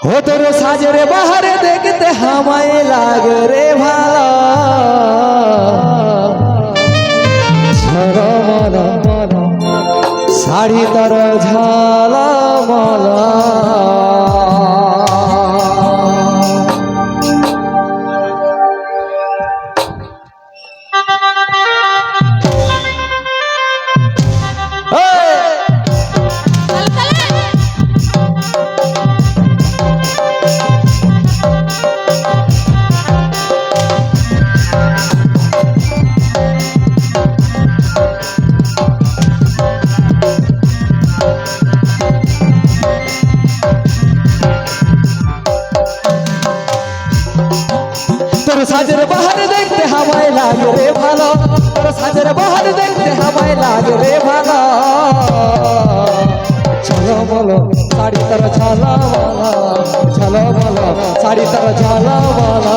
हो তোর সাজরে বাহারে দেখতে হামায় লাগে রে ভালো শাড়ি তার ঝালা মালা তোর সাজের বাহার দেখতে হাওয়ায় লাগে রে ভালো তোর সাজের বাহার দেখতে হাওয়ায় লাগে রে ভালো চলো বলো শাড়ি তার ঝালা মালা চলো বলো শাড়ি তার ঝালা মালা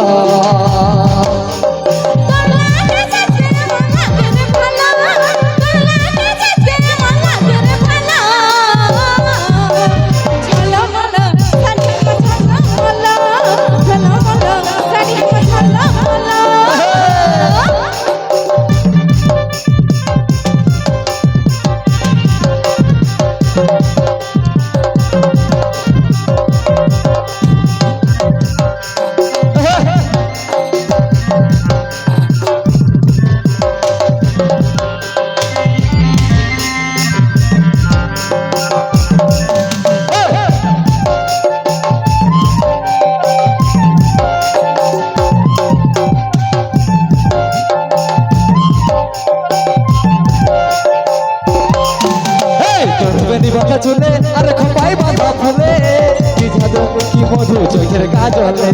চুলে আর খপাই বাঁধা ফুলে কি জাদু কি মধু চোখের কাজলে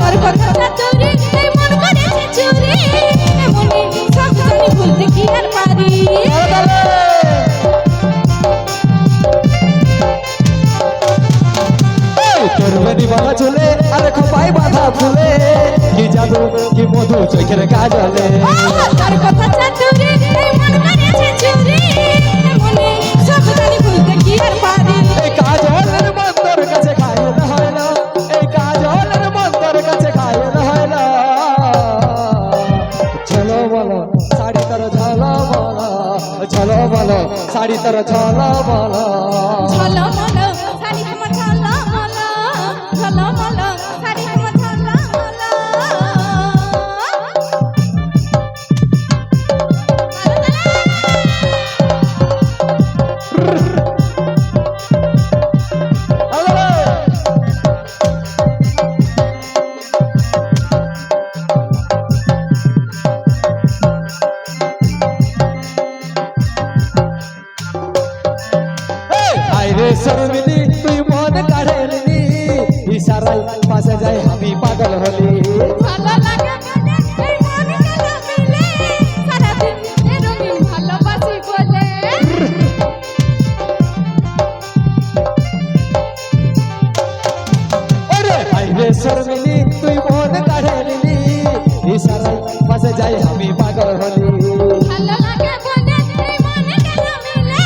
তোর কথা চুরি এই মন করেছে চুরি মনে সব জানি ভুলতে কি আর পারি তোর বেনি বাঁধা চুলে আর খপাই বাঁধা ফুলে কি জাদু কি মধু চোখের কাজলে তোর কথা চুরি এই মন করেছে চুরি মনে সব জানি ভুলতে কি আর পারি এই কাজলের মন্তর কাছে খায় না হয় না এই কাজলের মন্তর কাছে খায় না হয় না চলো বলো শাড়ি তার ঝালা মালা চলো বলো শাড়ি তার ঝালা মালা ঝালা মালা শাড়ি আমার ঝালা মালা ঝালা মালা শাড়ি আমার ঝালা মালা শর্মিলি তুই মন কাড়েলি ইশারায় পাশে যাই আমি পাগল হলি ভালো লাগে এই মন কেন মিলে সারা দিন এ রঙিন ভালোবাসি বলে ওরে আইরে শর্মিলি তুই মন কাড়েলি ইশারায় পাশে যাই আমি পাগল হলি ভালো লাগে বলে এই মন কেন মিলে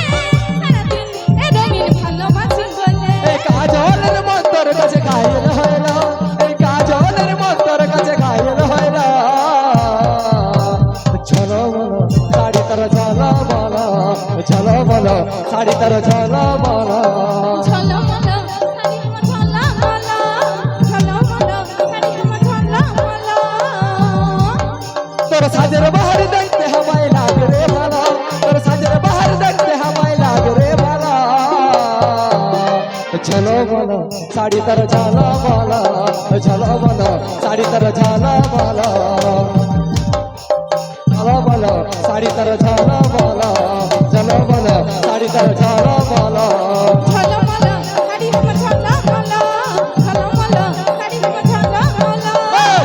সারা দিন এ রঙিন ভালোবাসি বলে এই কাজলের মন্তর কাছে খায় না হয় না এই কাজলের মন্তর কাছে খায় না হয় না চলো বলো শাড়ি তার ঝালা মালা চলো বলো শাড়ি তার ঝালা মালা ঝালা মালা শাড়ি আমার ঝালা মালা ঝালা মালা শাড়ি আমার ঝালা মালা তোর সাজের বাহার দেখতে হাওয়ায় লাগে রে ভালো তোর সাজের বাহার দেখতে হাওয়ায় লাগে রে ভালো চলো বলো শাড়ি তার ঝালা মালা চলো বলো শাড়ি তার ঝালা মালা চলো বলো শাড়ি তার ঝালা মালা চলো বলো শাড়ি তার ঝালা মালা ঝালা মালা শাড়ি আমার ঝালা মালা ঝালা মালা শাড়ি আমার ঝালা মালা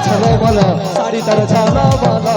চলো বলো শাড়ি তার ঝালা মালা